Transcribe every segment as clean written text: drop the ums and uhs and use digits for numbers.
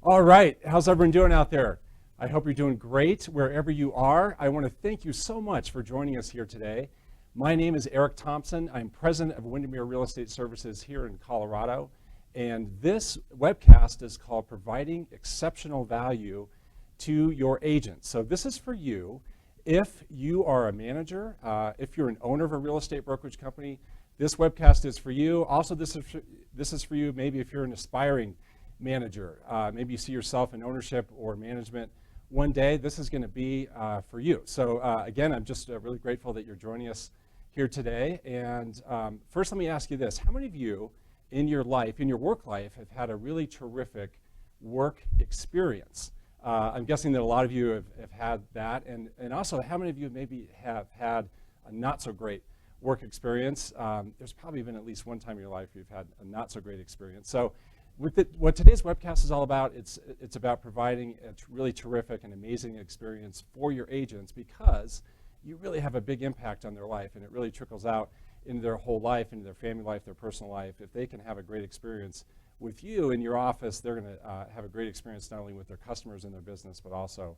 All right, how's everyone doing out there? I hope you're doing great wherever you are. I want to thank you so much for joining us here today. My name is Eric Thompson. I'm president of Windermere Real Estate Services here in Colorado. And this webcast is called Providing Exceptional Value to Your Agents. So this is for you. If you are a manager, if you're an owner of a real estate brokerage company, this webcast is for you. Also, this is for you maybe if you're an aspiring manager. Maybe you see yourself in ownership or management one day. This is going to be for you. So again, I'm just really grateful that you're joining us here today. And first, let me ask you this. How many of you in your life, in your work life, have had a really terrific work experience? I'm guessing that a lot of you have had that. And also, how many of you maybe have had a not so great work experience? There's probably been at least one time in your life you've had a not so great experience. So what today's webcast is all about, it's about providing a really terrific and amazing experience for your agents, because you really have a big impact on their life, and it really trickles out into their whole life, into their family life, their personal life. If they can have a great experience with you in your office, they're going to have a great experience not only with their customers in their business, but also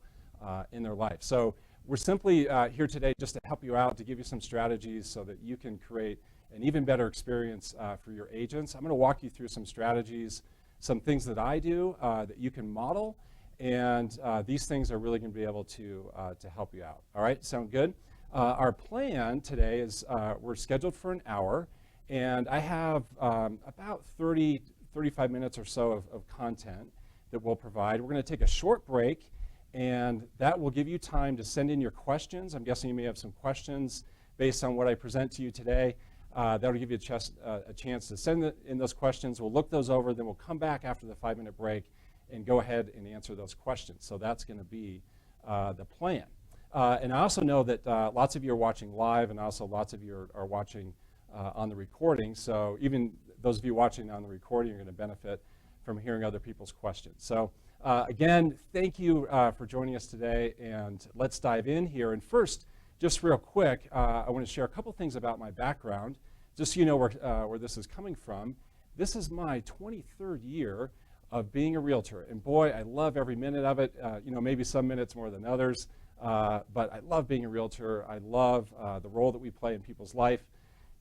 in their life. So we're simply here today just to help you out, to give you some strategies so that you can create an even better experience for your agents. I'm going to walk you through some strategies, some things that I do that you can model, and these things are really going to be able to help you out. All right, sound good? Our plan today is we're scheduled for an hour, and I have about 35 minutes or so of content that we'll provide. We're going to take a short break, and that will give you time to send in your questions. I'm guessing you may have some questions based on what I present to you today. That'll give you a chance to send in those questions. We'll look those over, then we'll come back after the 5-minute break and go ahead and answer those questions. So that's going to be the plan. And I also know that lots of you are watching live, and also lots of you are watching on the recording. So even those of you watching on the recording are going to benefit from hearing other people's questions. So again, thank you for joining us today, and let's dive in here. And first, just real quick, I want to share a couple things about my background, just so you know where this is coming from. This is my 23rd year of being a realtor, and boy, I love every minute of it. Maybe some minutes more than others, but I love being a realtor. I love the role that we play in people's life,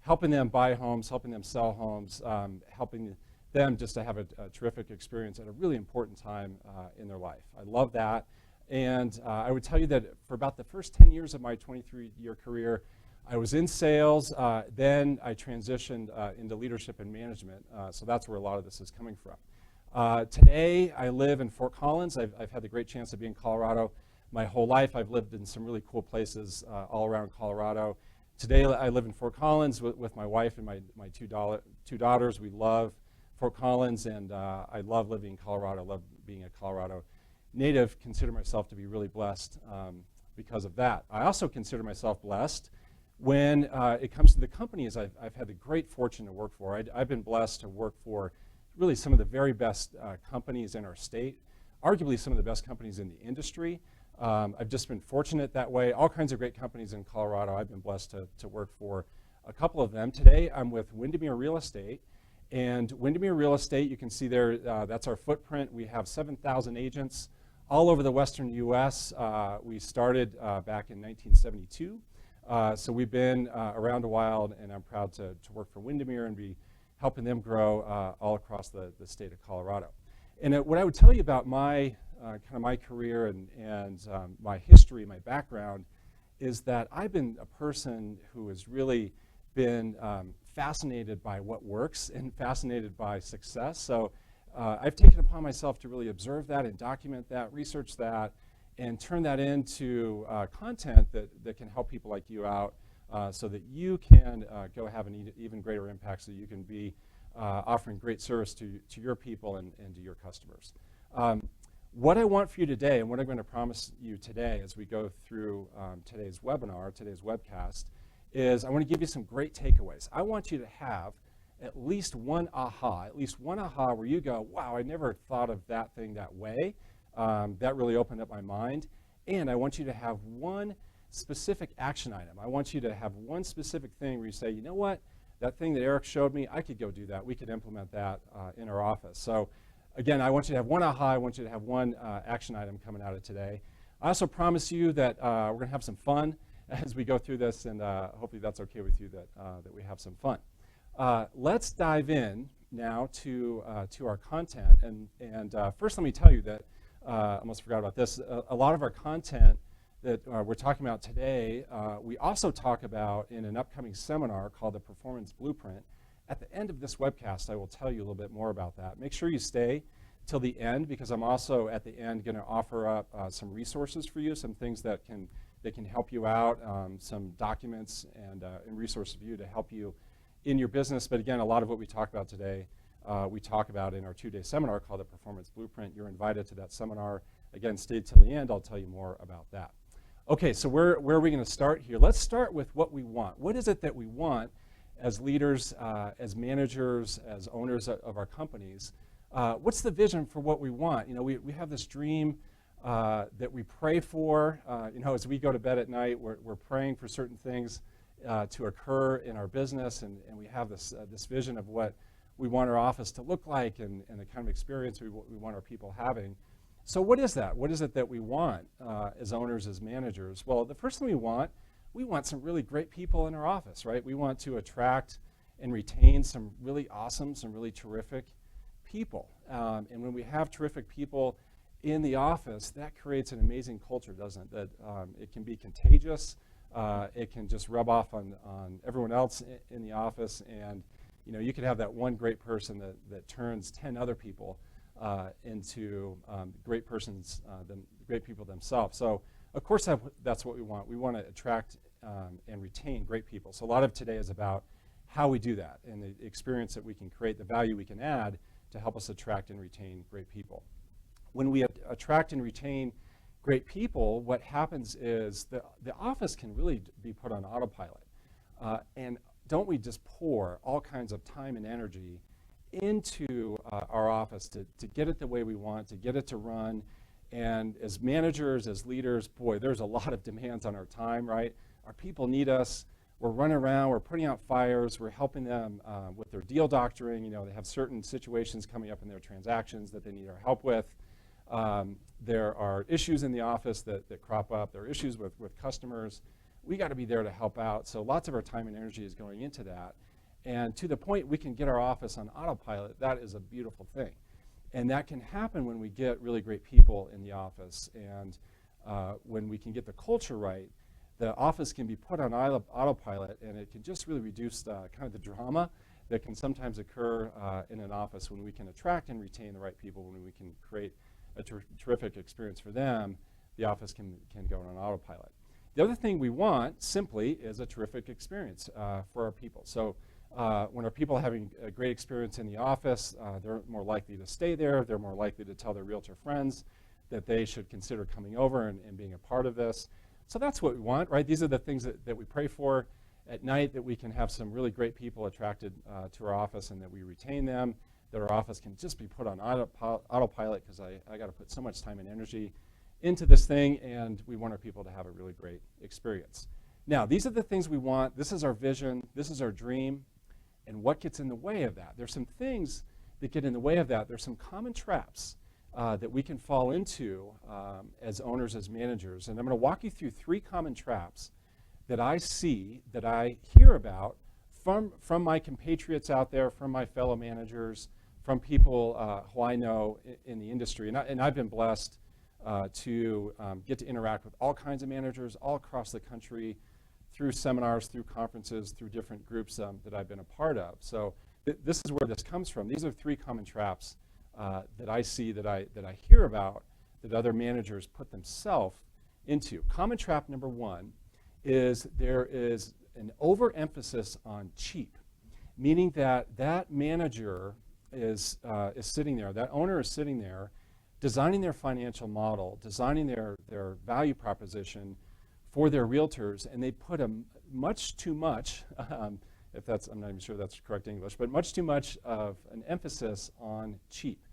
helping them buy homes, helping them sell homes, helping them just to have a terrific experience at a really important time in their life. I love that. And I would tell you that for about the first 10 years of my 23-year career, I was in sales. Then I transitioned into leadership and management. So that's where a lot of this is coming from. Today, I live in Fort Collins. I've had the great chance to be in Colorado my whole life. I've lived in some really cool places all around Colorado. Today, I live in Fort Collins with my wife and my two daughters. We love Fort Collins, and I love living in Colorado. I love being a Colorado native. Consider myself to be really blessed because of that. I also consider myself blessed when it comes to the companies I've had the great fortune to work for. I've been blessed to work for really some of the very best companies in our state, arguably some of the best companies in the industry. I've just been fortunate that way. All kinds of great companies in Colorado. I've been blessed to work for a couple of them. Today, I'm with Windermere Real Estate. And Windermere Real Estate, you can see there, that's our footprint. We have 7,000 agents all over the western U.S. We started back in 1972. So we've been around a while, and I'm proud to work for Windermere and be helping them grow all across the state of Colorado. And what I would tell you about my my career and my history, my background, is that I've been a person who has really been fascinated by what works and fascinated by success. So I've taken upon myself to really observe that and document that, research that, and turn that into content that can help people like you out so that you can go have an even greater impact, so you can be offering great service to your people and to your customers. What I want for you today, and what I'm going to promise you today as we go through today's webinar, today's webcast, is I want to give you some great takeaways. I want you to have at least one aha where you go, wow, I never thought of that thing that way. That really opened up my mind. And I want you to have one specific action item. I want you to have one specific thing where you say, you know what, that thing that Eric showed me, I could go do that. We could implement that in our office. So again, I want you to have one aha. I want you to have one action item coming out of today. I also promise you that we're going to have some fun as we go through this, and hopefully that's okay with you that we have some fun. Let's dive in now to our content. And first, let me tell you that I almost forgot about this. A lot of our content that we're talking about today, we also talk about in an upcoming seminar called the Performance Blueprint. At the end of this webcast, I will tell you a little bit more about that. Make sure you stay till the end, because I'm also at the end going to offer up some resources for you, some things that can help you out, some documents and resources for you to help you in your business. But again, a lot of what we talk about today, we talk about in our 2-day seminar called the Performance Blueprint. You're invited to that seminar. Again, stay till the end. I'll tell you more about that. Okay, so where are we going to start here? Let's start with what we want. What is it that we want as leaders, as managers, as owners of our companies? What's the vision for what we want? You know, we have this dream that we pray for. You know, as we go to bed at night, we're praying for certain things to occur in our business, and we have this vision of what we want our office to look like and the kind of experience we want our people having. So what is that? What is it that we want as owners, as managers? Well, the first thing we want some really great people in our office, right? We want to attract and retain some really awesome, some really terrific people. And when we have terrific people in the office, that creates an amazing culture, doesn't it? That it can be contagious. It can just rub off on everyone else in the office. And you know, you could have that one great person that turns 10 other people into great people themselves. So of course that's what we want. We want to attract and retain great people. So a lot of today is about how we do that and the experience that we can create, the value we can add to help us attract and retain great people. When we attract and retain great people, what happens is the office can really be put on autopilot. And don't we just pour all kinds of time and energy into our office to get it the way we want, to get it to run. And as managers, as leaders, boy, there's a lot of demands on our time, right? Our people need us. We're running around, we're putting out fires, we're helping them with their deal doctoring. You know, they have certain situations coming up in their transactions that they need our help with. There are issues in the office that crop up. There are issues with customers. We got to be there to help out. So lots of our time and energy is going into that. And to the point we can get our office on autopilot, that is a beautiful thing. And that can happen when we get really great people in the office. And when we can get the culture right, the office can be put on autopilot, and it can just really reduce kind of the drama that can sometimes occur in an office when we can attract and retain the right people, when we can create a terrific experience for them. The office can go on autopilot. The other thing we want simply is a terrific experience for our people. So when our people are having a great experience in the office, they're more likely to stay there. They're more likely to tell their realtor friends that they should consider coming over and being a part of this. So that's what we want, right? These are the things that we pray for at night, that we can have some really great people attracted to our office and that we retain them, that our office can just be put on autopilot, because I got to put so much time and energy into this thing, and we want our people to have a really great experience. Now, these are the things we want. This is our vision. This is our dream. And what gets in the way of that? There's some things that get in the way of that. There's some common traps that we can fall into as owners, as managers. And I'm going to walk you through 3 common traps that I see, that I hear about from my compatriots out there, from my fellow managers, from people who I know in the industry. And I've been blessed to get to interact with all kinds of managers all across the country, through seminars, through conferences, through different groups that I've been a part of. So this is where this comes from. These are 3 common traps that I see, that I hear about, that other managers put themselves into. Common trap number 1 is there is an overemphasis on cheap, meaning that manager is sitting there, that owner is sitting there, designing their financial model, designing their value proposition for their realtors, and they put much too much, I'm not even sure that's correct English, but much too much of an emphasis on cheap.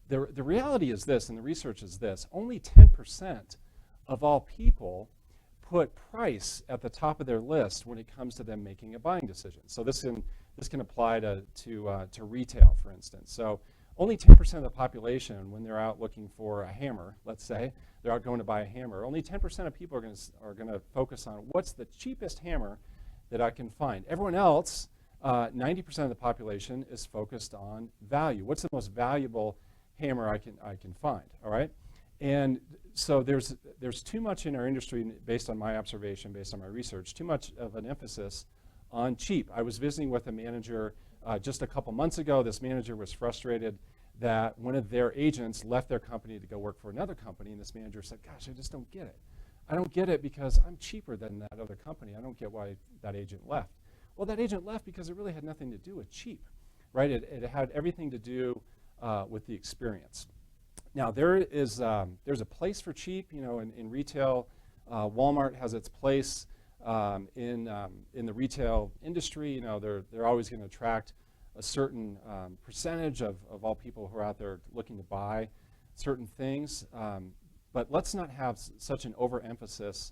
The reality is this, and the research is this: only 10% of all people put price at the top of their list when it comes to them making a buying decision. So this can apply to retail, for instance. So only 10% of the population, when they're out looking for a hammer, let's say, they're out going to buy a hammer, only 10% of people are going to focus on what's the cheapest hammer that I can find. Everyone else, 90% of the population, is focused on value. What's the most valuable hammer I can find, all right? And so there's too much in our industry, based on my observation, based on my research, too much of an emphasis on cheap. I was visiting with a manager just a couple months ago. This manager was frustrated that one of their agents left their company to go work for another company, and this manager said, gosh, I just don't get it. I don't get it because I'm cheaper than that other company. I don't get why that agent left. Well, that agent left because it really had nothing to do with cheap, right? It had everything to do with the experience. Now, there's a place for cheap, you know, in retail. Walmart has its place in the retail industry. You know, they're always going to attract a certain percentage of all people who are out there looking to buy certain things. But let's not have such an overemphasis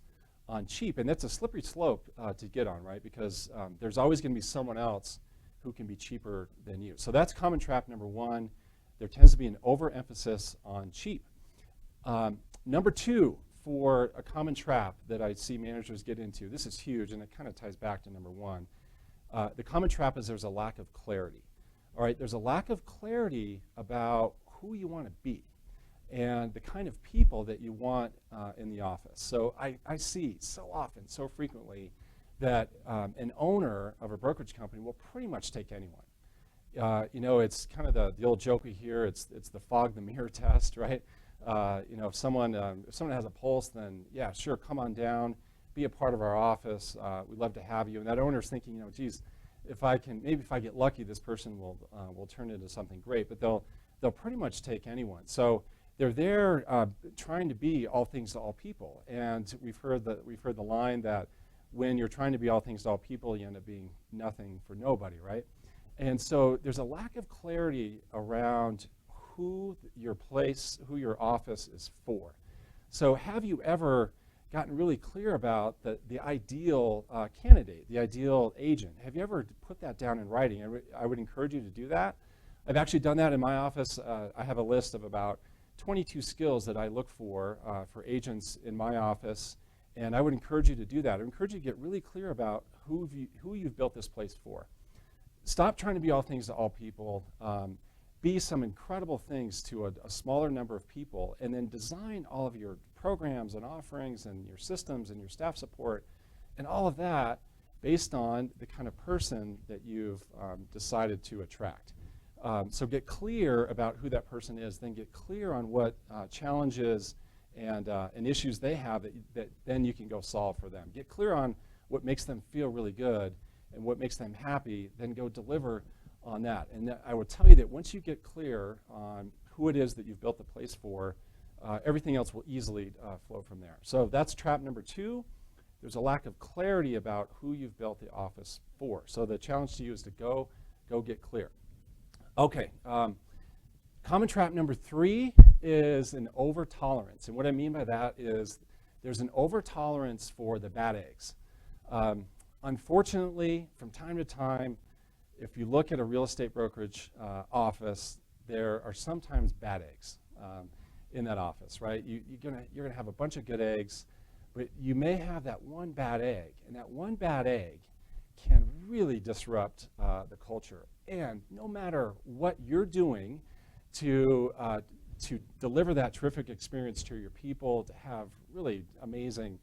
on cheap. And that's a slippery slope to get on, right? Because there's always going to be someone else who can be cheaper than you. So that's common trap number one. There tends to be an overemphasis on cheap. Number two, for a common trap that I see managers get into, this is huge, and it kind of ties back to number one. The common trap is there's a lack of clarity. All right, there's a lack of clarity about who you want to be and the kind of people that you want in the office. So I see so often, so frequently, that an owner of a brokerage company will pretty much take anyone. You know, it's kind of the old joke we hear. It's the fog the mirror test, right? You know, if someone has a pulse, then yeah, sure, come on down, be a part of our office. We'd love to have you. And that owner's thinking, you know, geez, if I get lucky, this person will turn into something great. But they'll pretty much take anyone. So they're there trying to be all things to all people. And we've heard the line that when you're trying to be all things to all people, you end up being nothing for nobody, right? And so there's a lack of clarity around who your office is for. So have you ever gotten really clear about the ideal candidate, the ideal agent? Have you ever put that down in writing? I would encourage you to do that. I've actually done that in my office. I have a list of about 22 skills that I look for agents in my office, and I would encourage you to do that. I would encourage you to get really clear about who you've built this place for. Stop trying to be all things to all people. Be some incredible things to a smaller number of people, and then design all of your programs and offerings and your systems and your staff support and all of that based on the kind of person that you've decided to attract. So get clear about who that person is, then get clear on what challenges and issues they have that then you can go solve for them. Get clear on what makes them feel really good and what makes them happy, then go deliver on that. And I will tell you that once you get clear on who it is that you've built the place for, everything else will easily flow from there. So that's trap number two. There's a lack of clarity about who you've built the office for. So the challenge to you is to go get clear. Okay, common trap number three is an over-tolerance. And what I mean by that is there's an over-tolerance for the bad eggs. Unfortunately, from time to time, if you look at a real estate brokerage office, there are sometimes bad eggs in that office, right? You're gonna have a bunch of good eggs, but you may have that one bad egg, and that one bad egg can really disrupt the culture. And no matter what you're doing to deliver that terrific experience to your people, to have really amazing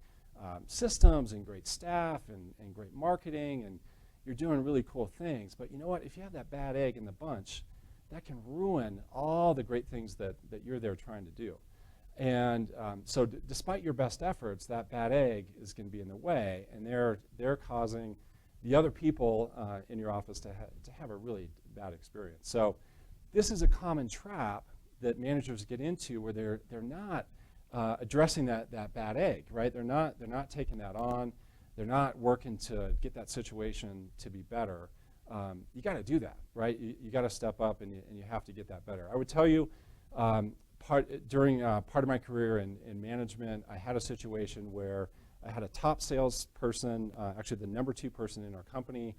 systems and great staff and great marketing, and you're doing really cool things, but you know what? If you have that bad egg in the bunch, that can ruin all the great things that you're there trying to do. And so despite your best efforts, that bad egg is going to be in the way, and they're causing the other people in your office to have a really bad experience. So this is a common trap that managers get into, where they're not addressing that bad egg, right? They're not taking that on. They're not working to get that situation to be better. You got to do that, right? You got to step up, and you have to get that better. I would tell you, during part of my career in management, I had a situation where I had a top salesperson, actually the number 2 person in our company,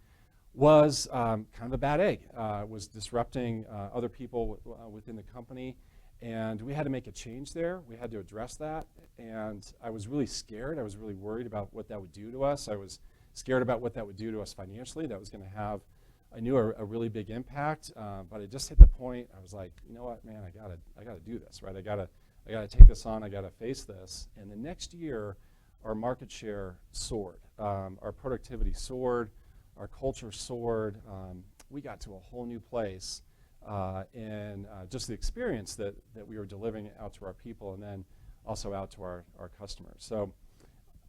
was kind of a bad egg. Was disrupting other people within the company, and we had to make a change there. We had to address that, and I was really scared. I was really worried about what that would do to us. I was scared about what that would do to us financially. That was going to have, I knew, a really big impact, but I just hit the point. I was like, you know what, man, I gotta do this, right? I gotta take this on. I gotta face this. And the next year, our market share soared. Our productivity soared. Our culture soared. We got to a whole new place in just the experience that we were delivering out to our people, and then also out to our customers. So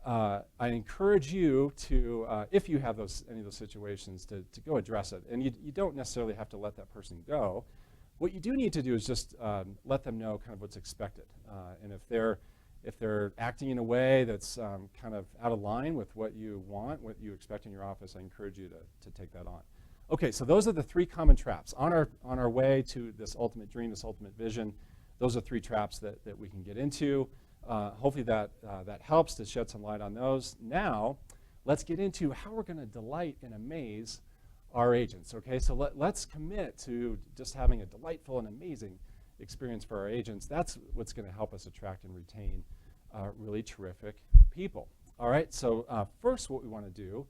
I encourage you to, if you have any of those situations, to go address it. And you don't necessarily have to let that person go. What you do need to do is just let them know kind of what's expected. And if they're acting in a way that's kind of out of line with what you want, what you expect in your office, I encourage you to take that on. Okay, so those are the 3 common traps. On our way to this ultimate dream, this ultimate vision, those are 3 traps that we can get into. Hopefully that helps to shed some light on those. Now, let's get into how we're going to delight and amaze our agents. Okay, so let's commit to just having a delightful and amazing experience for our agents. That's what's going to help us attract and retain really terrific people. All right, so first what we want to do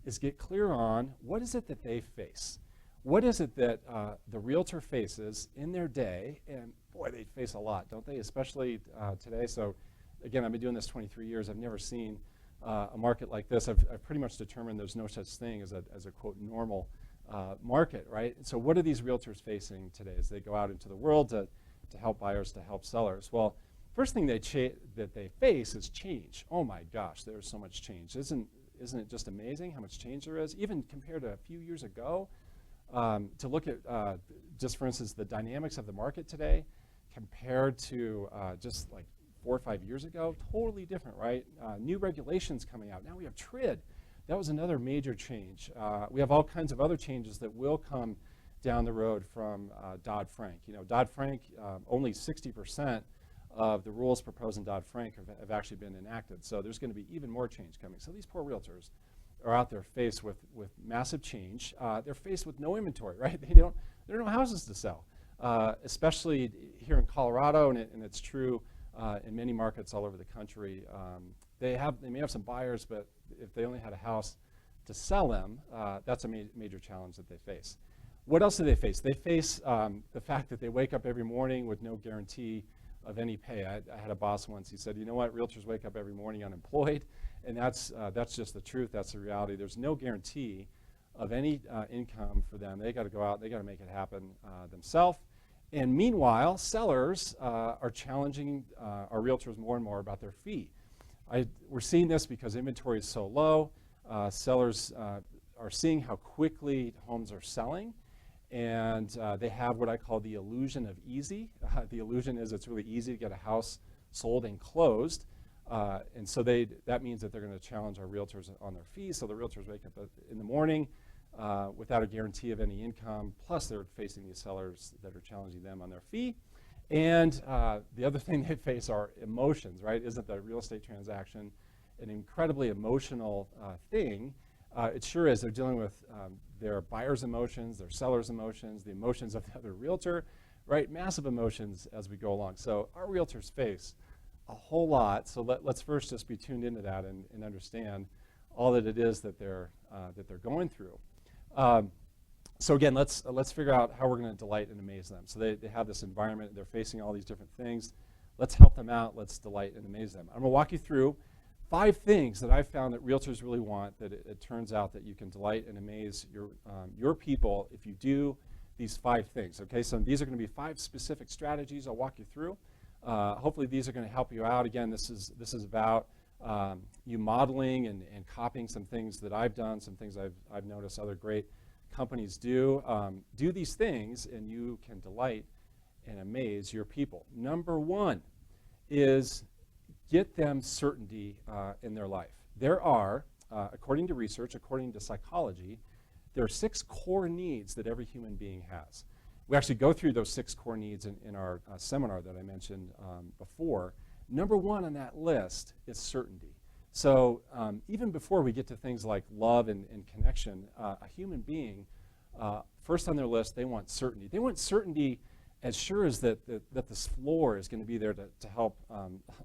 is get clear on what is it that they face. What is it that the realtor faces in their day? And boy, they face a lot, don't they? Especially today. So again, I've been doing this 23 years. I've never seen a market like this. I've pretty much determined there's no such thing as a quote normal market, right? And so what are these realtors facing today as they go out into the world to help buyers, to help sellers? Well, first thing that they face is change. Oh my gosh, there's so much change. Isn't it just amazing how much change there is? Even compared to a few years ago, to look at just for instance the dynamics of the market today compared to just like 4 or 5 years ago, totally different, right? New regulations coming out. Now we have TRID. That was another major change. We have all kinds of other changes that will come down the road from Dodd-Frank. You know, Dodd-Frank, only 60% of the rules proposed in Dodd-Frank have actually been enacted. So there's going to be even more change coming. So these poor realtors are out there faced with massive change. They're faced with no inventory, right? There are no houses to sell, especially here in Colorado, and it's true in many markets all over the country. They may have some buyers, but if they only had a house to sell them, that's a major challenge that they face. What else do they face? They face the fact that they wake up every morning with no guarantee of any pay. I had a boss once. He said, "You know what? Realtors wake up every morning unemployed," and that's just the truth. That's the reality. There's no guarantee of any income for them. They got to go out. They got to make it happen themselves. And meanwhile, sellers are challenging our realtors more and more about their fee. We're seeing this because inventory is so low. Sellers are seeing how quickly homes are selling, and they have what I call the illusion of easy. The illusion is it's really easy to get a house sold and closed, and so that means that they're going to challenge our realtors on their fees. So the realtors wake up in the morning without a guarantee of any income, plus they're facing these sellers that are challenging them on their fee. And the other thing they face are emotions, right? Isn't the real estate transaction an incredibly emotional thing? It sure is. They're dealing with their buyer's emotions, their seller's emotions, the emotions of the other realtor, right? Massive emotions as we go along. So our realtors face a whole lot. So let's first just be tuned into that and understand all that it is that they're going through. So again, let's figure out how we're going to delight and amaze them. So they have this environment. They're facing all these different things. Let's help them out. Let's delight and amaze them. I'm going to walk you through 5 things that I've found that realtors really want, that it turns out that you can delight and amaze your people if you do these 5 things. Okay, so these are going to be 5 specific strategies I'll walk you through. Hopefully these are going to help you out. Again, this is about you modeling and copying some things that I've done, some things I've noticed other great companies do. Do these things and you can delight and amaze your people. Number 1 is get them certainty in their life. There are, according to research, according to psychology, there are 6 core needs that every human being has. We actually go through those 6 core needs in our seminar that I mentioned before. Number 1 on that list is certainty. So even before we get to things like love and connection, a human being, first on their list, they want certainty. They want certainty as sure as that this floor is going to be there to help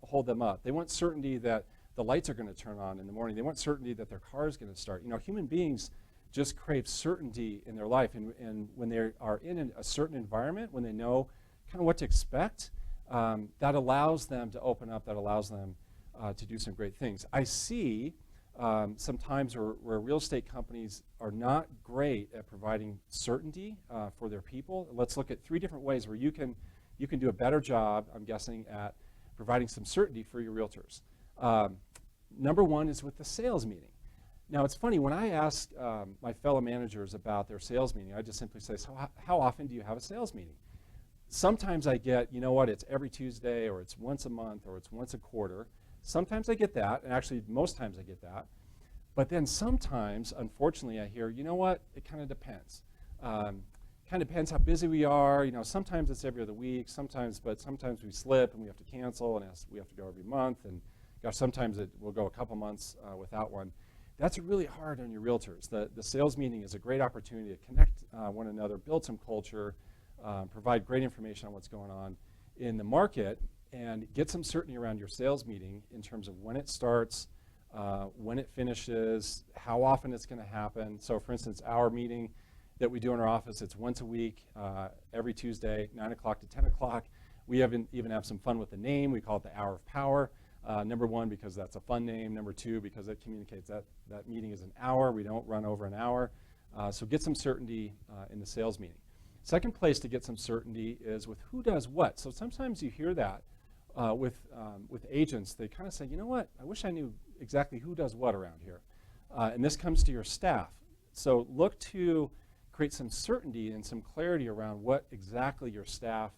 hold them up. They want certainty that the lights are going to turn on in the morning. They want certainty that their car is going to start. You know, human beings just crave certainty in their life. And when they are in a certain environment, when they know kind of what to expect, that allows them to open up, that allows them to do some great things. I see sometimes where real estate companies are not great at providing certainty for their people. Let's look at 3 different ways where you can do a better job, I'm guessing, at providing some certainty for your realtors. Number 1 is with the sales meeting. Now, it's funny, when I ask my fellow managers about their sales meeting, I just simply say, so how often do you have a sales meeting? Sometimes I get, you know what, it's every Tuesday, or it's once a month, or it's once a quarter. Sometimes I get that, and actually most times I get that. But then sometimes, unfortunately, I hear, you know what, it kind of depends. Kind of depends how busy we are. You know, sometimes it's every other week, sometimes we slip and we have to cancel, and we have to go every month, and gosh, sometimes it will go a couple months without one. That's really hard on your realtors. The sales meeting is a great opportunity to connect one another, build some culture, provide great information on what's going on in the market, and get some certainty around your sales meeting in terms of when it starts, when it finishes, how often it's going to happen. So for instance, our meeting that we do in our office, it's once a week, every Tuesday, 9 o'clock to 10 o'clock. We even have some fun with the name. We call it the Hour of Power. Number 1, because that's a fun name. Number 2, because it communicates that meeting is an hour. We don't run over an hour. So get some certainty in the sales meeting. Second place to get some certainty is with who does what. So sometimes you hear that with agents. They kind of say, you know what, I wish I knew exactly who does what around here. And this comes to your staff. So look to create some certainty and some clarity around what exactly your staff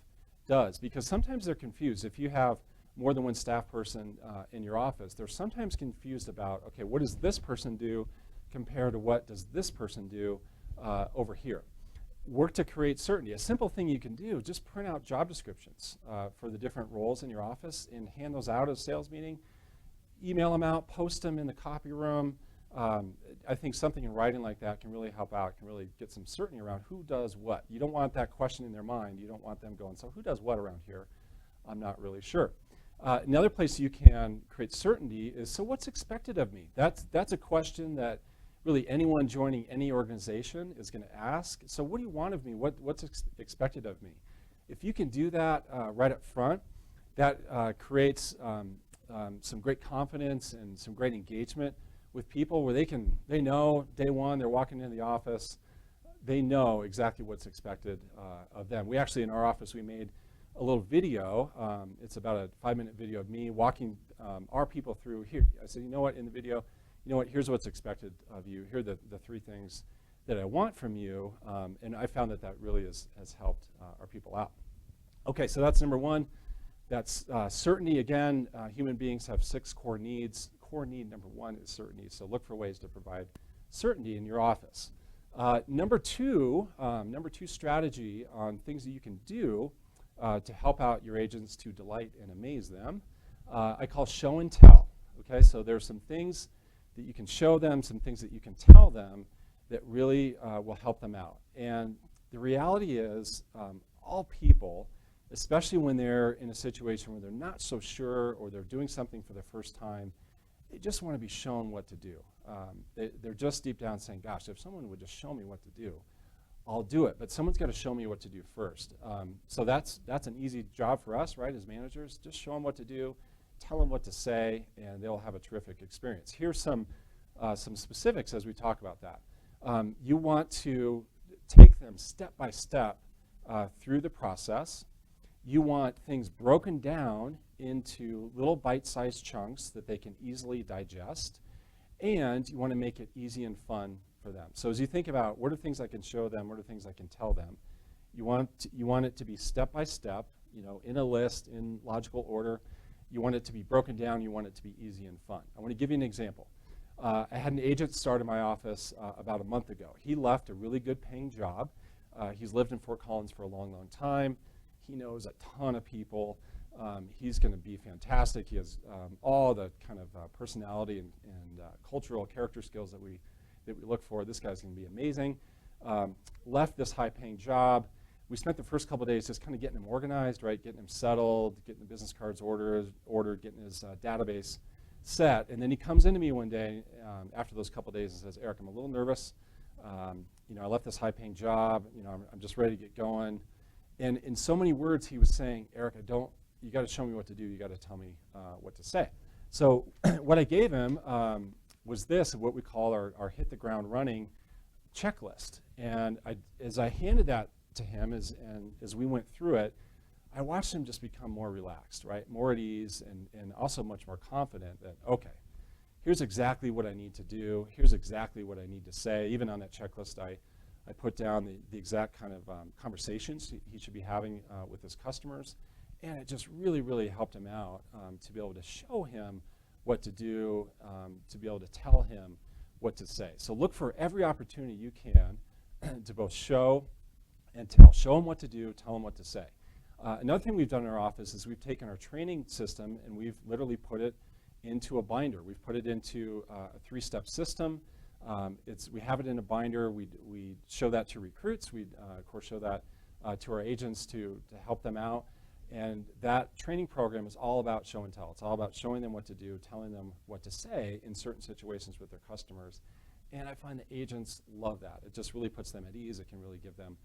does, because sometimes they're confused. If you have more than one staff person in your office, they're sometimes confused about, okay, what does this person do compared to what does this person do over here? Work to create certainty. A simple thing you can do, just print out job descriptions for the different roles in your office and hand those out at a sales meeting. Email them out, post them in the copy room. I think something in writing like that can really help out, can really get some certainty around who does what. You don't want that question in their mind. You don't want them going, so who does what around here? I'm not really sure. Another place you can create certainty is, so what's expected of me? That's a question that really anyone joining any organization is going to ask. So what do you want of me? What's expected of me? If you can do that right up front, that creates some great confidence and some great engagement with people, where they know day one they're walking into the office, they know exactly what's expected of them. We actually, in our office, we made a little video. It's about a 5-minute video of me walking our people through here. I said, you know what, in the video, you know what, here's what's expected of you. Here are the 3 things that I want from you. And I found that really has helped our people out. Okay, so that's number 1. That's certainty. Again, human beings have 6 core needs. Core need number 1 is certainty. So look for ways to provide certainty in your office. Number two strategy on things that you can do to help out your agents to delight and amaze them, I call show and tell. Okay, so there's some things that you can show them, some things that you can tell them that really will help them out. And the reality is, all people, especially when they're in a situation where they're not so sure or they're doing something for the first time, they just want to be shown what to do. They're just deep down saying, gosh, if someone would just show me what to do, I'll do it. But someone's got to show me what to do first. So that's an easy job for us, right, as managers. Just show them what to do, tell them what to say, and they'll have a terrific experience. Here's some specifics as we talk about that. You want to take them step by step through the process. You want things broken down into little bite-sized chunks that they can easily digest, and you want to make it easy and fun for them. So as you think about what are things I can show them, what are things I can tell them, you want it to be step by step, in a list, in logical order. You want it to be broken down. You want it to be easy and fun. I want to give you an example. I had an agent start in my office about a month ago. He left a really good paying job. He's lived in Fort Collins for a long, long time. He knows a ton of people. He's going to be fantastic. He has all the kind of personality and cultural character skills that we look for. This guy's going to be amazing. Left this high-paying job. We spent the first couple of days just kind of getting him organized, right? Getting him settled, getting the business cards ordered, getting his database set. And then he comes into me one day after those couple of days and says, Eric, I'm a little nervous. I left this high-paying job. I'm just ready to get going. And in so many words, he was saying, Eric, you got to show me what to do. You got to tell me what to say. So what I gave him was this, what we call our hit the ground running checklist. And as I handed that to him, as we went through it, I watched him just become more relaxed, right? More at ease and also much more confident that, okay, here's exactly what I need to do. Here's exactly what I need to say. Even on that checklist, I put down the exact kind of conversations he should be having with his customers. And it just really, really helped him out to be able to show him what to do, to be able to tell him what to say. So look for every opportunity you can to both show and tell. Show him what to do, tell him what to say. Another thing we've done in our office is we've taken our training system and we've literally put it into a binder. We've put it into a 3-step system. We have it in a binder. We show that to recruits. We, of course, show that to our agents to help them out. And that training program is all about show and tell. It's all about showing them what to do, telling them what to say in certain situations with their customers. And I find the agents love that. It just really puts them at ease. It can really give them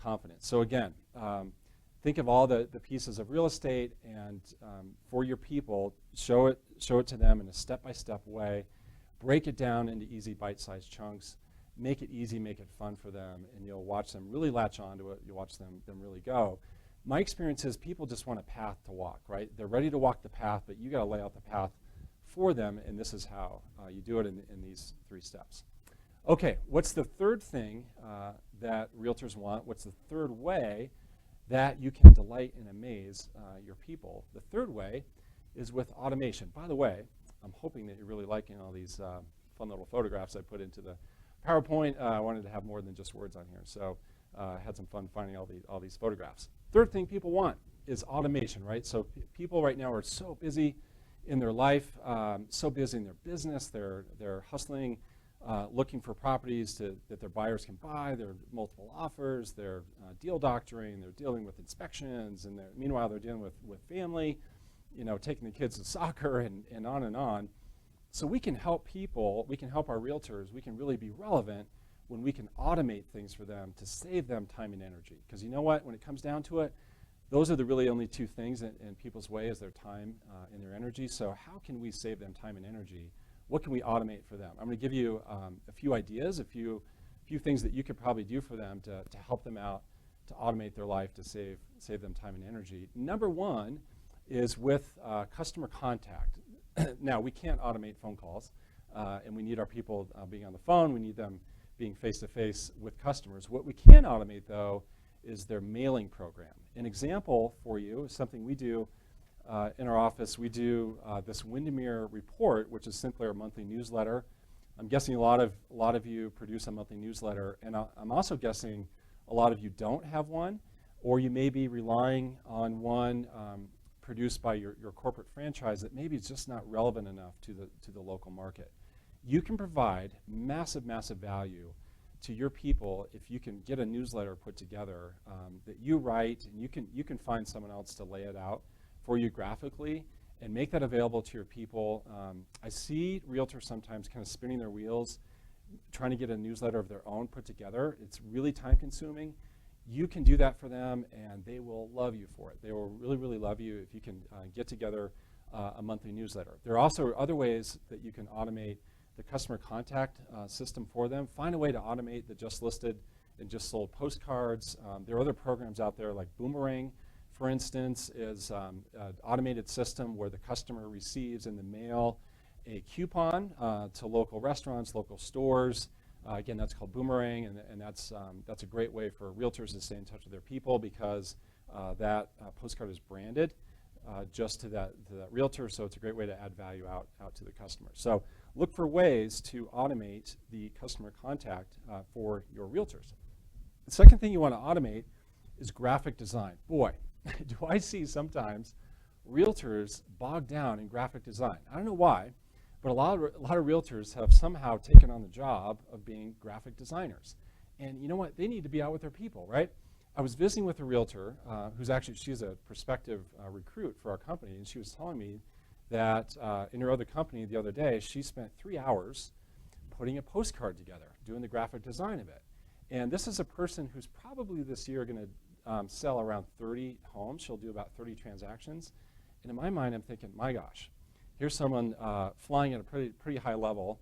confidence. So again, think of all the pieces of real estate, and for your people, show it to them in a step-by-step way. Break it down into easy bite-sized chunks. Make it easy, make it fun for them, and you'll watch them really latch onto it. You'll watch them really go. My experience is people just want a path to walk, right? They're ready to walk the path, but you got to lay out the path for them, and this is how you do it in these 3 steps. Okay, what's the third thing that realtors want? What's the third way that you can delight and amaze your people? The third way is with automation. By the way, I'm hoping that you're really liking all these fun little photographs I put into the PowerPoint. I wanted to have more than just words on here, so I had some fun finding all these photographs. Third thing people want is automation, right? So people right now are so busy in their life, so busy in their business. They're hustling, looking for properties that their buyers can buy. There are multiple offers. They're deal doctoring. They're dealing with inspections, and meanwhile they're dealing with family, taking the kids to soccer and on and on. So we can help people. We can help our realtors. We can really be relevant when we can automate things for them to save them time and energy. Because you know what? When it comes down to it, those are the really only 2 things in people's way is their time and their energy. So how can we save them time and energy? What can we automate for them? I'm going to give you a few ideas, a few things that you could probably do for them to help them out, to automate their life, to save them time and energy. Number 1 is with customer contact. Now, we can't automate phone calls, and we need our people being on the phone. We need them being face-to-face with customers. What we can automate, though, is their mailing program. An example for you is something we do in our office. We do this Windermere report, which is simply our monthly newsletter. I'm guessing a lot of you produce a monthly newsletter, and I'm also guessing a lot of you don't have one, or you may be relying on one produced by your corporate franchise that maybe is just not relevant enough to the local market. You can provide massive, massive value to your people if you can get a newsletter put together that you write, and you can find someone else to lay it out for you graphically and make that available to your people. I see realtors sometimes kind of spinning their wheels trying to get a newsletter of their own put together. It's really time consuming. You can do that for them, and they will love you for it. They will really, really love you if you can get together a monthly newsletter. There are also other ways that you can automate the customer contact system for them. Find a way to automate the just listed and just sold postcards. There are other programs out there like Boomerang, for instance, is an automated system where the customer receives in the mail a coupon to local restaurants, local stores. Again, that's called Boomerang, and that's a great way for realtors to stay in touch with their people because that postcard is branded just to that realtor, so it's a great way to add value out to the customer. So look for ways to automate the customer contact for your realtors. The second thing you want to automate is graphic design. Boy, do I see sometimes realtors bogged down in graphic design. I don't know why, but a lot of realtors have somehow taken on the job of being graphic designers. And you know what? They need to be out with their people, right? I was visiting with a realtor she's a prospective recruit for our company, and she was telling me that in her other company the other day, she spent 3 hours putting a postcard together, doing the graphic design of it. And this is a person who's probably this year going to sell around 30 homes. She'll do about 30 transactions. And in my mind, I'm thinking, my gosh, here's someone flying at a pretty high level,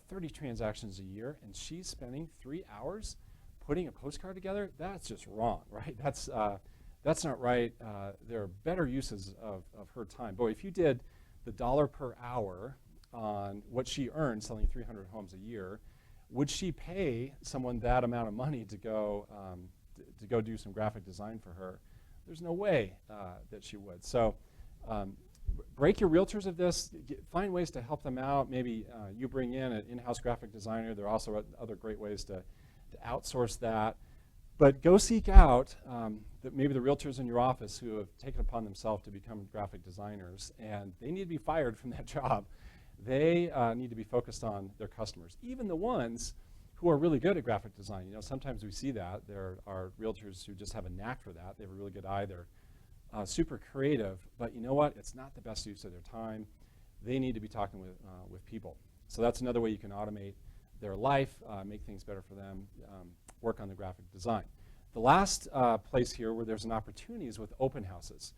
30 transactions a year, and she's spending 3 hours putting a postcard together. That's just wrong, right? That's not right. There are better uses of her time. Boy, if you did the dollar per hour on what she earned selling 300 homes a year, would she pay someone that amount of money to go do some graphic design for her? There's no way that she would. So break your realtors of this. Find ways to help them out. Maybe you bring in an in-house graphic designer. There are also other great ways to outsource that. But go seek out maybe the realtors in your office who have taken upon themselves to become graphic designers, and they need to be fired from that job. They need to be focused on their customers, even the ones who are really good at graphic design. You know, sometimes we see that. There are realtors who just have a knack for that. They have a really good eye. They're super creative, but you know what? It's not the best use of their time. They need to be talking with people. So that's another way you can automate their life, make things better for them, work on the graphic design. The last place here where there's an opportunity is with open houses.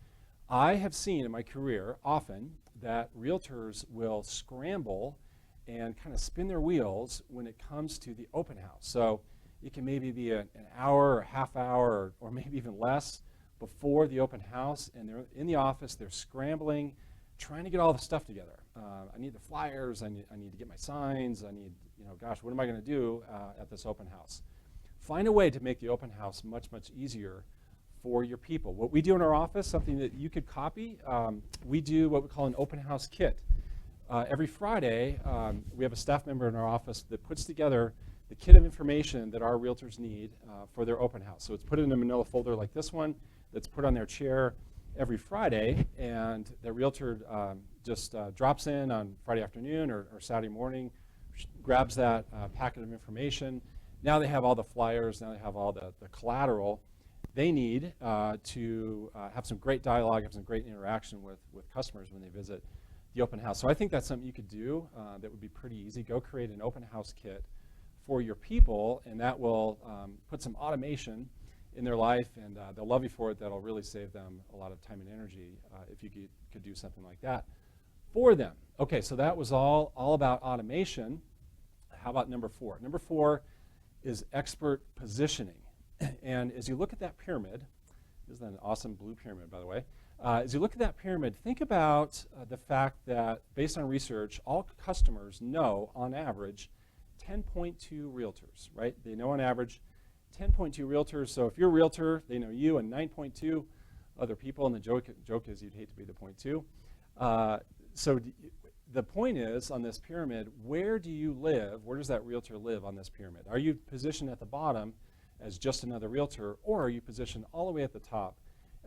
I have seen in my career often that realtors will scramble and kind of spin their wheels when it comes to the open house. So it can maybe be an hour or a half hour or maybe even less before the open house, and they're in the office, they're scrambling, trying to get all the stuff together. I need the flyers, I need to get my signs, I need, gosh, what am I going to do at this open house? Find a way to make the open house much, much easier for your people. What we do in our office, something that you could copy, we do what we call an open house kit. Every Friday, we have a staff member in our office that puts together the kit of information that our realtors need for their open house. So it's put in a manila folder like this one that's put on their chair every Friday, and the realtor just drops in on Friday afternoon or Saturday morning, grabs that packet of information. Now they have all the flyers, now they have all the collateral they need to have some great dialogue, have some great interaction with customers when they visit the open house. So I think that's something you could do that would be pretty easy. Go create an open house kit for your people, and that will put some automation in their life, and they'll love you for it. That'll really save them a lot of time and energy if you could do something like that for them. Okay, so that was all about automation. How about number 4? Number 4 is expert positioning. And as you look at that pyramid, isn't that an awesome blue pyramid, by the way? As you look at that pyramid, think about the fact that, based on research, all customers know, on average, 10.2 realtors, right? They know on average 10.2 realtors. So if you're a realtor, they know you and 9.2 other people. And the joke is you'd hate to be the 0.2. So the point is, on this pyramid, where do you live? Where does that realtor live on this pyramid? Are you positioned at the bottom as just another realtor, or are you positioned all the way at the top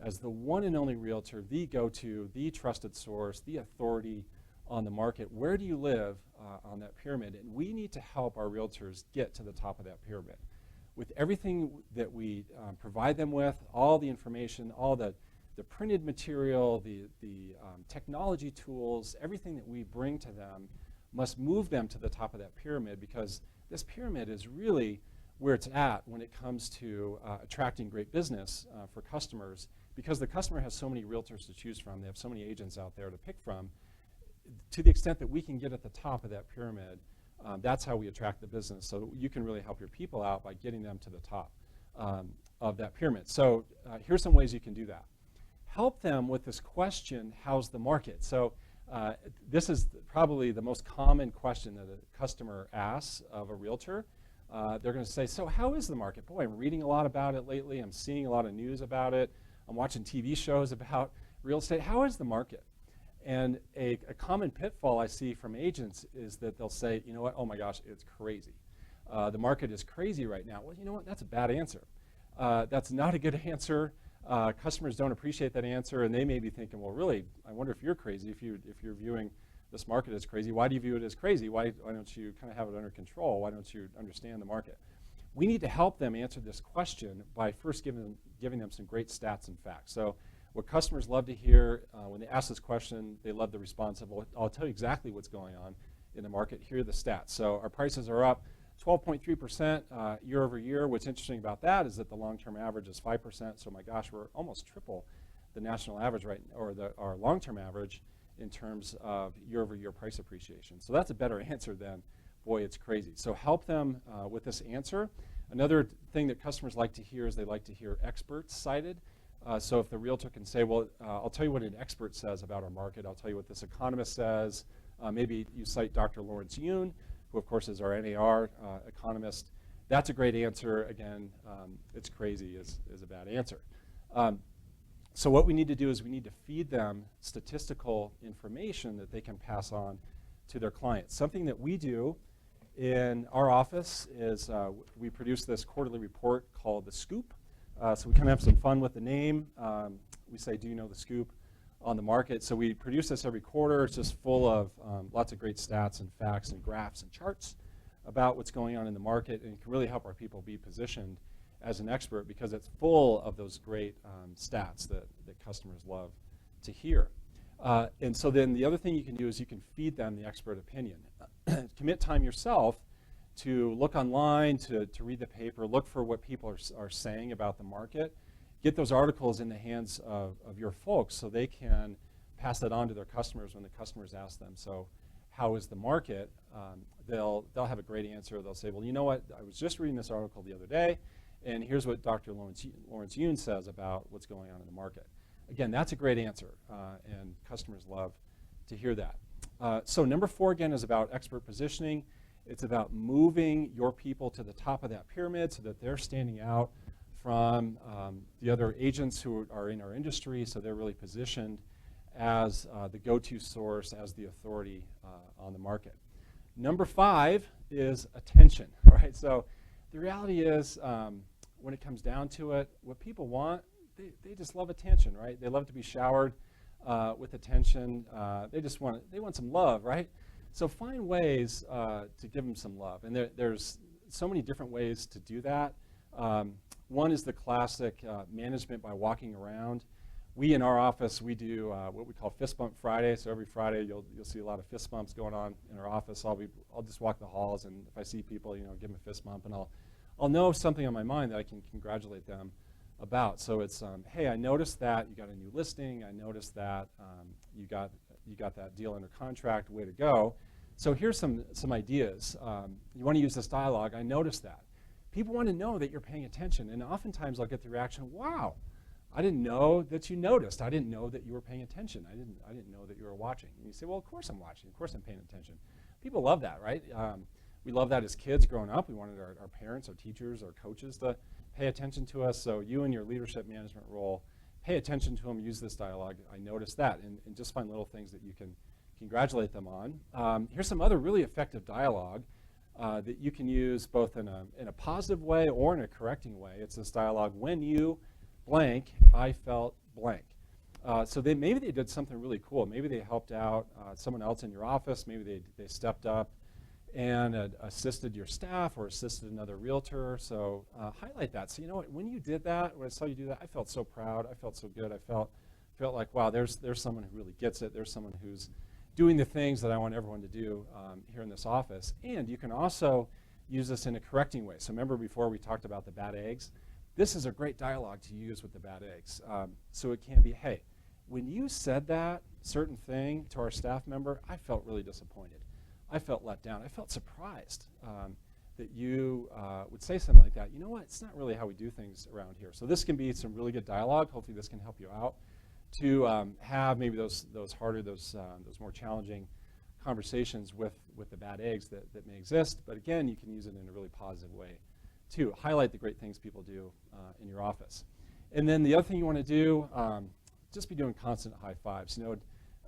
as the one and only realtor, the go-to, the trusted source, the authority on the market? Where do you live on that pyramid? And we need to help our realtors get to the top of that pyramid. With everything that we provide them with, all the information, all the printed material, the technology tools, everything that we bring to them must move them to the top of that pyramid, because this pyramid is really where it's at when it comes to attracting great business for customers, because the customer has so many realtors to choose from. They have so many agents out there to pick from. To the extent that we can get at the top of that pyramid, that's how we attract the business. So you can really help your people out by getting them to the top of that pyramid. So here's some ways you can do that. Help them with this question, how's the market? So this is probably the most common question that a customer asks of a realtor. They're going to say, so how is the market? Boy, I'm reading a lot about it lately. I'm seeing a lot of news about it. I'm watching TV shows about real estate. How is the market? And a common pitfall I see from agents is that they'll say, you know what, oh my gosh, it's crazy. The market is crazy right now. Well, you know what, that's a bad answer. That's not a good answer. Customers don't appreciate that answer, and they may be thinking, well, really, I wonder if you're crazy, if you're viewing this market as crazy. Why do you view it as crazy? Why don't you kind of have it under control? Why don't you understand the market? We need to help them answer this question by first giving them some great stats and facts. So what customers love to hear when they ask this question, they love the response of, well, I'll tell you exactly what's going on in the market. Here are the stats. So our prices are up 12.3% year over year. What's interesting about that is that the long-term average is 5%. So my gosh, we're almost triple the national average, right, or our long-term average in terms of year-over-year price appreciation. So that's a better answer than, boy, it's crazy. So help them with this answer. Another thing that customers like to hear is they like to hear experts cited. So if the realtor can say, well, I'll tell you what an expert says about our market. I'll tell you what this economist says. Maybe you cite Dr. Lawrence Yun, who of course is our NAR economist. That's a great answer. Again, it's crazy is a bad answer. So what we need to do is we need to feed them statistical information that they can pass on to their clients. Something that we do in our office is we produce this quarterly report called The Scoop. So we kind of have some fun with the name. We say, do you know the scoop on the market? So we produce this every quarter. It's just full of lots of great stats and facts and graphs and charts about what's going on in the market, and can really help our people be positioned as an expert because it's full of those great stats that customers love to hear. And so then the other thing you can do is you can feed them the expert opinion. Commit time yourself to look online, to read the paper, look for what people are saying about the market. Get those articles in the hands of your folks so they can pass that on to their customers when the customers ask them, so how is the market? They'll have a great answer. They'll say, well, you know what, I was just reading this article the other day, and here's what Dr. Lawrence Yun says about what's going on in the market. Again, that's a great answer, and customers love to hear that. So number 4, again, is about expert positioning. It's about moving your people to the top of that pyramid so that they're standing out from the other agents who are in our industry, so they're really positioned as the go-to source, as the authority on the market. Number 5 is attention, right? So the reality is, when it comes down to it, what people want, they just love attention, right? They love to be showered with attention. They want some love, right? So find ways to give them some love, and there's so many different ways to do that. One is the classic management by walking around. We in our office, we do what we call Fist Bump Friday. So every Friday you'll see a lot of fist bumps going on in our office. I'll just walk the halls, and if I see people, give them a fist bump, and I'll know something on my mind that I can congratulate them about. So it's, hey, I noticed that you got a new listing. I noticed that you got that deal under contract. Way to go. So here's some ideas. You want to use this dialogue. I noticed that. People want to know that you're paying attention, and oftentimes I'll get the reaction, wow, I didn't know that you noticed. I didn't know that you were paying attention. I didn't know that you were watching. And you say, well, of course I'm watching. Of course I'm paying attention. People love that, right? We love that as kids growing up. We wanted our parents, our teachers, our coaches to pay attention to us. So you in your leadership management role, pay attention to them, use this dialogue. I noticed that, and just find little things that you can congratulate them on. Here's some other really effective dialogue that you can use both in a positive way or in a correcting way. It's this dialogue, when you blank, I felt blank. So maybe they did something really cool. Maybe they helped out someone else in your office. Maybe they stepped up and assisted your staff or assisted another realtor. So highlight that. So you know what, when you did that, when I saw you do that, I felt so proud. I felt so good. I felt like, wow, there's someone who really gets it. There's someone who's doing the things that I want everyone to do here in this office. And you can also use this in a correcting way. So remember before we talked about the bad eggs? This is a great dialogue to use with the bad eggs. So it can be, hey, when you said that certain thing to our staff member, I felt really disappointed. I felt let down. I felt surprised that you would say something like that. You know what? It's not really how we do things around here. So this can be some really good dialogue. Hopefully this can help you out to have maybe those harder, those more challenging conversations with the bad eggs that may exist. But again, you can use it in a really positive way to highlight the great things people do in your office. And then the other thing you want to do, just be doing constant high fives.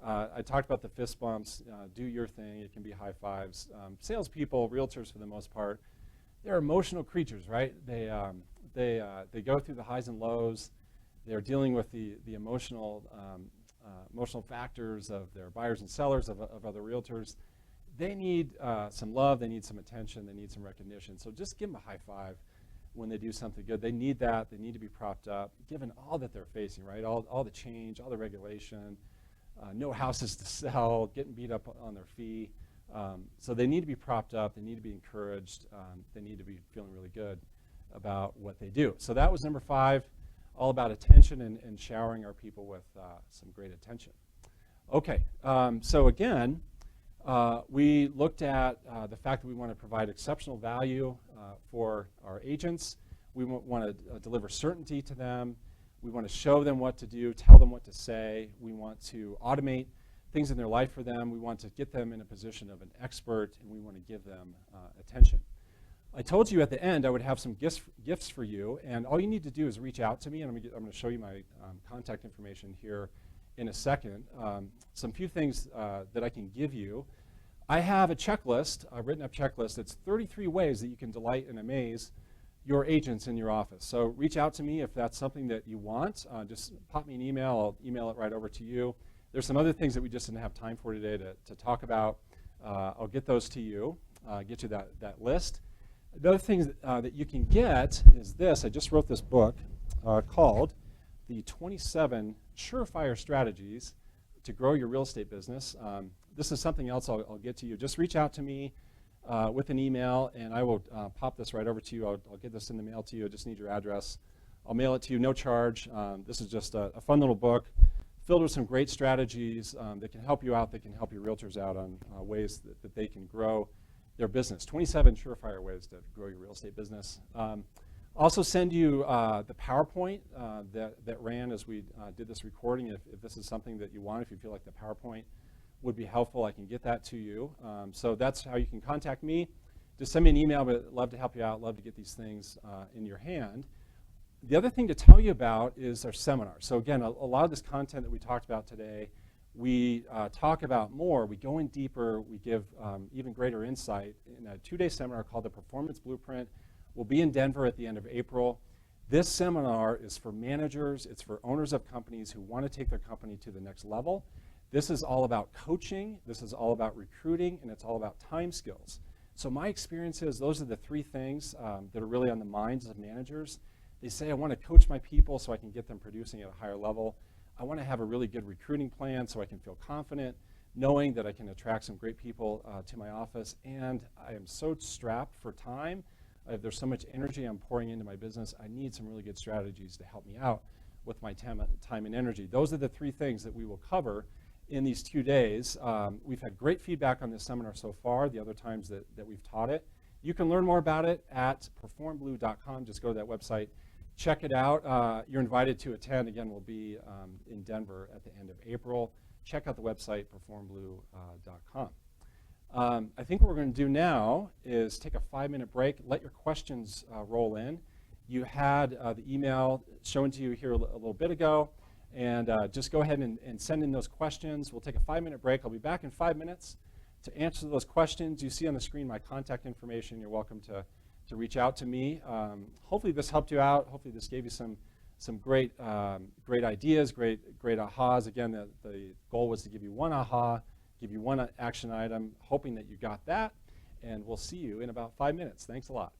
I talked about the fist bumps. Do your thing. It can be high fives. Salespeople, realtors for the most part, they're emotional creatures, right? They go through the highs and lows. they're dealing with the emotional factors of their buyers and sellers, of other realtors. They need some love, they need some attention, they need some recognition. So just give them a high five when they do something good. They need that. They need to be propped up, given all that they're facing, right? All the change, all the regulation, no houses to sell, getting beat up on their fee. So they need to be propped up. They need to be encouraged. They need to be feeling really good about what they do. So that was number 5, all about attention and showering our people with some great attention. Okay, so again, we looked at the fact that we want to provide exceptional value for our agents. We want to deliver certainty to them. We want to show them what to do, tell them what to say. We want to automate things in their life for them. We want to get them in a position of an expert, and we want to give them attention. I told you at the end I would have some gifts for you, and all you need to do is reach out to me, and I'm going to show you my contact information here in a second. Some few things that I can give you. I have a checklist, a written up checklist. It's 33 ways that you can delight and amaze your agents in your office. So reach out to me if that's something that you want. Just pop me an email. I'll email it right over to you. There's some other things that we just didn't have time for today to talk about. I'll get those to you, get you that list. The other thing that you can get is this. I just wrote this book called The 27 Surefire Strategies to Grow Your Real Estate Business. This is something else I'll get to you. Just reach out to me with an email, and I will pop this right over to you. I'll get this in the mail to you. I just need your address. I'll mail it to you, no charge. This is just a fun little book filled with some great strategies that can help you out, that can help your realtors out on ways that they can grow their business. 27 surefire ways to grow your real estate business. Also send you the PowerPoint that ran as we did this recording. If this is something that you want, if you feel like the PowerPoint would be helpful, I can get that to you. So that's how you can contact me. Just send me an email, but I'd love to help you out, love to get these things in your hand. The other thing to tell you about is our seminar. So again, a lot of this content that we talked about today, we talk about more, we go in deeper, we give even greater insight in a 2-day seminar called the Performance Blueprint. We'll be in Denver at the end of April. This seminar is for managers, it's for owners of companies who want to take their company to the next level. This is all about coaching, this is all about recruiting, and it's all about time skills. So my experience is those are the 3 things that are really on the minds of managers. They say, I want to coach my people so I can get them producing at a higher level. I want to have a really good recruiting plan so I can feel confident, knowing that I can attract some great people to my office. And I am so strapped for time. There's so much energy I'm pouring into my business. I need some really good strategies to help me out with my time and energy. Those are the 3 things that we will cover in these 2 days. We've had great feedback on this seminar so far, the other times that we've taught it. You can learn more about it at performblue.com. Just go to that website. Check it out. You're invited to attend. Again, we'll be in Denver at the end of April. Check out the website, performblue.com. I think what we're going to do now is take a 5-minute break, let your questions roll in. You had the email shown to you here a little bit ago, and just go ahead and send in those questions. We'll take a 5-minute break. I'll be back in 5 minutes to answer those questions. You see on the screen my contact information. You're welcome to reach out to me. Hopefully this helped you out. Hopefully this gave you some great ideas, great ahas. Again, the goal was to give you one aha, give you one action item, hoping that you got that, and we'll see you in about 5 minutes. Thanks a lot.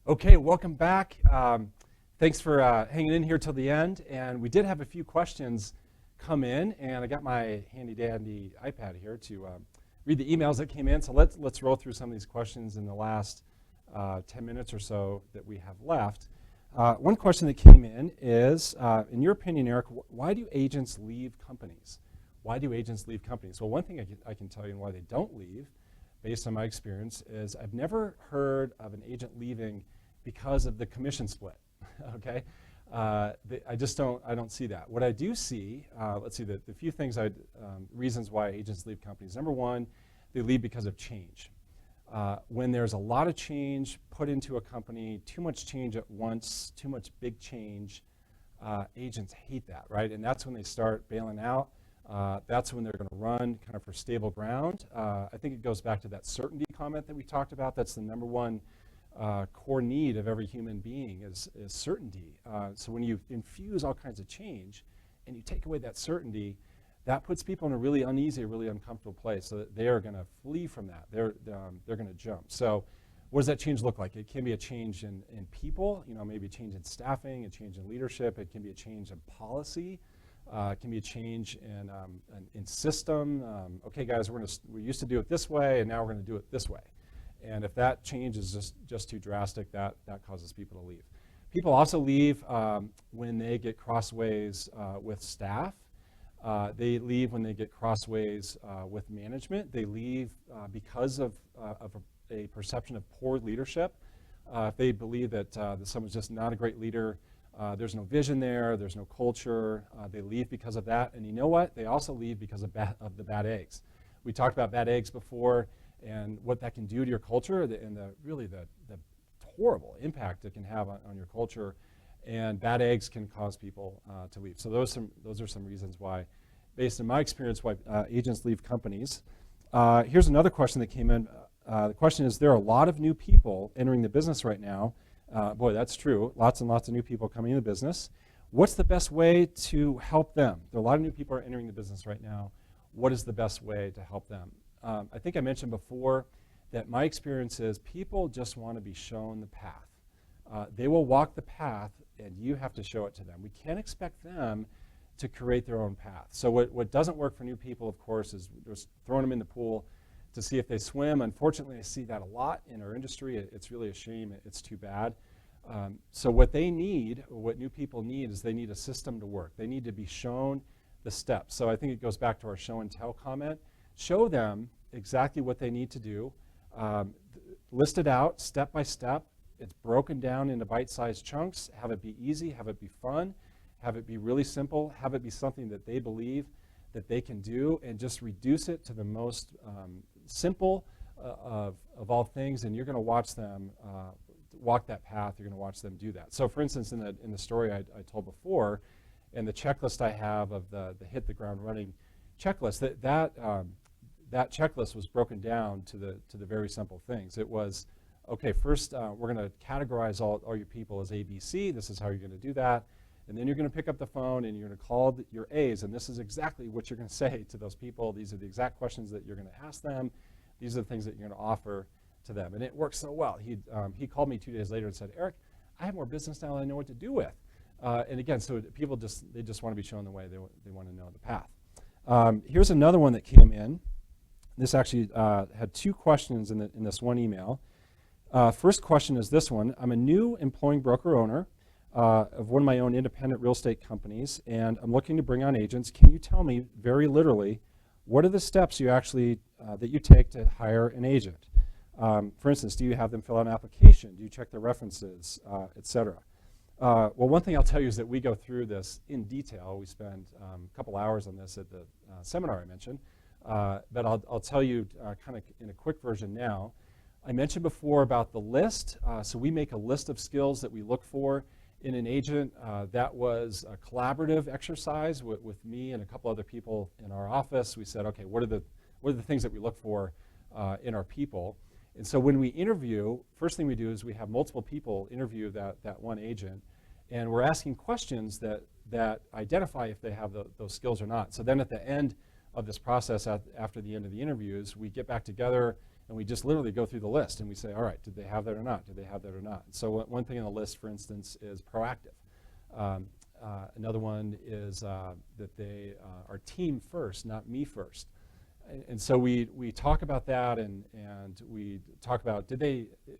Okay, welcome back. Thanks for hanging in here till the end. And we did have a few questions come in, and I got my handy-dandy iPad here to read the emails that came in. So let's roll through some of these questions in the last 10 minutes or so that we have left. One question that came in is, in your opinion, Eric, why do agents leave companies? Why do agents leave companies? Well, one thing I can tell you and why they don't leave, based on my experience, is I've never heard of an agent leaving because of the commission split. Okay, I don't see that. What I do see, let's see, the few things reasons why agents leave companies. Number one, they leave because of change. When there's a lot of change put into a company, too much change at once, too much big change, agents hate that, right? And that's when they start bailing out. That's when they're going to run kind of for stable ground. I think it goes back to that certainty comment that we talked about. That's the number one core need of every human being is certainty. So when you infuse all kinds of change and you take away that certainty, that puts people in a really uneasy, really uncomfortable place. So that they are going to flee from that. They're going to jump. So what does that change look like? It can be a change in people, maybe a change in staffing, a change in leadership. It can be a change in policy. It can be a change in system. Okay, guys, we used to do it this way, and now we're going to do it this way. And if that change is just too drastic, that causes people to leave. People also leave when they get crossways with staff. They leave when they get crossways with management. They leave because of a perception of poor leadership. If they believe that someone's just not a great leader, there's no vision there's no culture, they leave because of that. And you know what? They also leave because of the bad eggs. We talked about bad eggs before and what that can do to your culture and the horrible impact it can have on your culture. And bad eggs can cause people to leave. So those are some reasons why, based on my experience, why agents leave companies. Here's another question that came in. The question is, there are a lot of new people entering the business right now. Boy, that's true. Lots and lots of new people coming into the business. What's the best way to help them? There are a lot of new people are entering the business right now. What is the best way to help them? I think I mentioned before that my experience is people just want to be shown the path. They will walk the path, and you have to show it to them. We can't expect them to create their own path. So what doesn't work for new people, of course, is just throwing them in the pool to see if they swim. Unfortunately, I see that a lot in our industry. It's really a shame. It's too bad. So what they need, or what new people need, is they need a system to work. They need to be shown the steps. So I think it goes back to our show and tell comment. Show them exactly what they need to do. List it out step by step. It's broken down into bite-sized chunks. Have it be easy, have it be fun, have it be really simple, have it be something that they believe that they can do, and just reduce it to the most simple of all things, and you're going to watch them walk that path. You're going to watch them do that. So for instance, in the story I told before, and the checklist I have of the hit the ground running checklist, that checklist was broken down to the very simple things. It was, okay, first we're going to categorize all your people as A, B, C. This is how you're going to do that. And then you're going to pick up the phone and you're going to call your A's, and this is exactly what you're going to say to those people. These are the exact questions that you're going to ask them. These are the things that you're going to offer to them. And it works so well. He called me 2 days later and said, Eric, I have more business now than I know what to do with. And again, so people just want to be shown the way. They want to know the path. Here's another one that came in. This actually had 2 questions in this one email. First question is this one. I'm a new employing broker owner of one of my own independent real estate companies, and I'm looking to bring on agents. Can you tell me very literally, what are the steps you actually that you take to hire an agent? For instance, do you have them fill out an application? Do you check their references, et cetera? Well, one thing I'll tell you is that we go through this in detail. We spend a couple hours on this at the seminar I mentioned, but I'll tell you kind of in a quick version now. I mentioned before about the list. So we make a list of skills that we look for in an agent. That was a collaborative exercise with me and a couple other people in our office. We said, okay, what are the things that we look for in our people? And so when we interview, first thing we do is we have multiple people interview that one agent, and we're asking questions that identify if they have those skills or not. So then at the end of this process, after the end of the interviews, we get back together And we just literally go through the list and we say, all right, did they have that or not? Did they have that or not? And so one thing on the list, for instance, is proactive. Another one is that they are team first, not me first. And so we talk about that, and we talk about,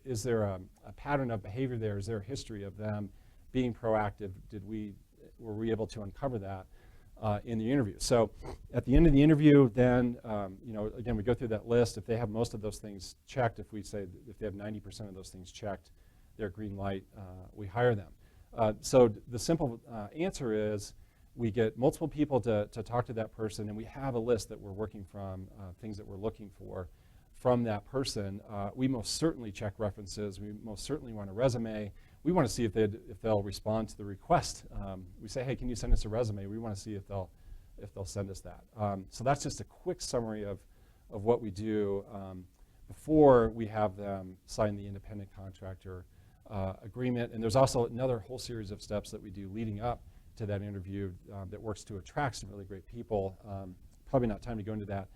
is there a pattern of behavior there? Is there a history of them being proactive? Were we able to uncover that in the interview? So at the end of the interview, then, again, we go through that list. If they have most of those things checked, if they have 90% of those things checked, they're green light, we hire them. So the simple answer is we get multiple people to talk to that person, and we have a list that we're working from, things that we're looking for from that person. We most certainly check references. We most certainly want a resume. We want to see if they'll respond to the request. We say, hey, can you send us a resume? We want to see if they'll send us that. So that's just a quick summary of what we do before we have them sign the independent contractor agreement. And there's also another whole series of steps that we do leading up to that interview that works to attract some really great people. Probably not time to go into that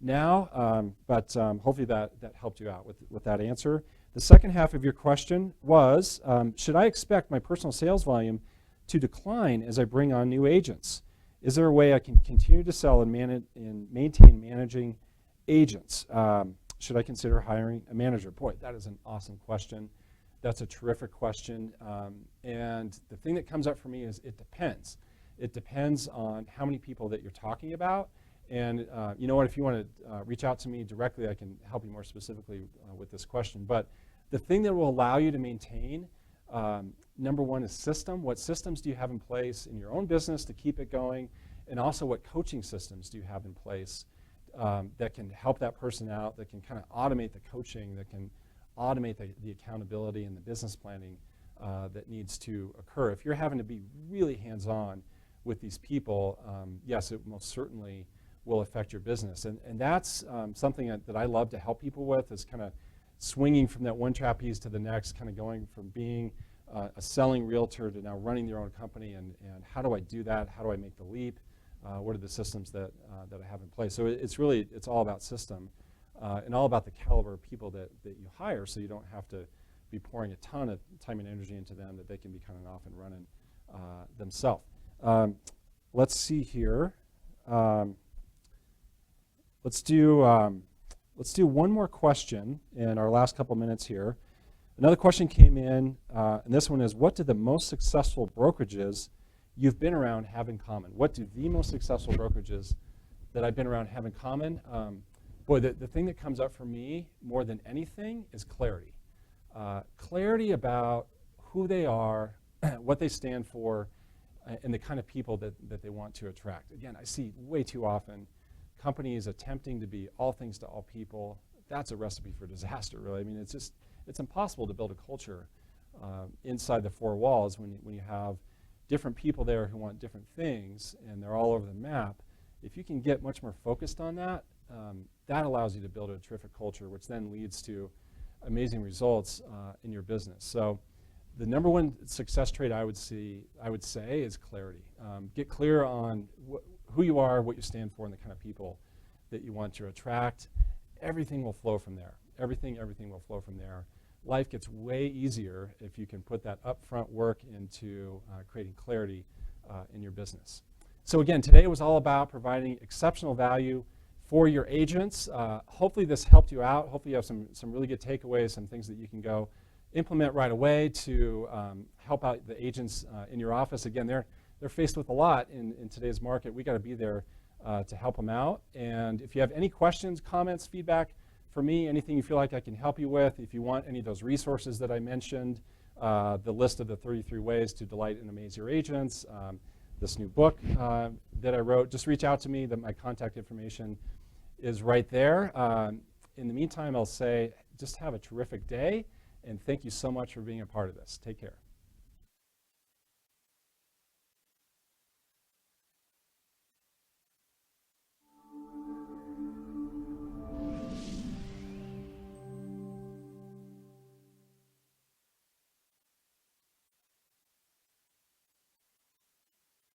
now, but hopefully that helped you out with that answer. The second half of your question was, should I expect my personal sales volume to decline as I bring on new agents? Is there a way I can continue to sell and maintain managing agents? Should I consider hiring a manager? Boy, that is an awesome question. That's a terrific question. And the thing that comes up for me is it depends. It depends on how many people that you're talking about. And you know what, if you want to reach out to me directly, I can help you more specifically with this question. But the thing that will allow you to maintain, number one is system. What systems do you have in place in your own business to keep it going? And also what coaching systems do you have in place that can help that person out, that can kind of automate the coaching, that can automate the accountability and the business planning that needs to occur. If you're having to be really hands-on with these people, yes, it most certainly will affect your business. And that's something that I love to help people with, is kind of swinging from that one trapeze to the next, kind of going from being a selling realtor to now running their own company, and how do I do that? How do I make the leap? What are the systems that I have in place? So it's all about system. And all about the caliber of people that you hire, so you don't have to be pouring a ton of time and energy into them, that they can be kind of off and running themselves. Let's see here. Let's do one more question in our last couple minutes here. Another question came in, and this one is, what do the most successful brokerages you've been around have in common? What do the most successful brokerages that I've been around have in common? Boy, the thing that comes up for me more than anything is clarity. Clarity about who they are, what they stand for, and the kind of people that they want to attract. Again, I see way too often companies attempting to be all things to all people. That's a recipe for disaster, really. I mean, it's impossible to build a culture inside the four walls when you have different people there who want different things, and they're all over the map. If you can get much more focused on that, that allows you to build a terrific culture, which then leads to amazing results in your business. So the number one success trait I would say is clarity. Get clear on who you are, what you stand for, and the kind of people that you want to attract. Everything will flow from there. Everything will flow from there. Life gets way easier if you can put that upfront work into creating clarity in your business. So again, today was all about providing exceptional value for your agents. Hopefully this helped you out. Hopefully you have some really good takeaways, some things that you can go implement right away to help out the agents in your office. Again, they're faced with a lot in today's market. We got to be there to help them out. And if you have any questions, comments, feedback for me, anything you feel like I can help you with, if you want any of those resources that I mentioned, the list of the 33 ways to delight and amaze your agents, this new book that I wrote, just reach out to me. My contact information is right there. In the meantime, I'll say just have a terrific day, and thank you so much for being a part of this. Take care.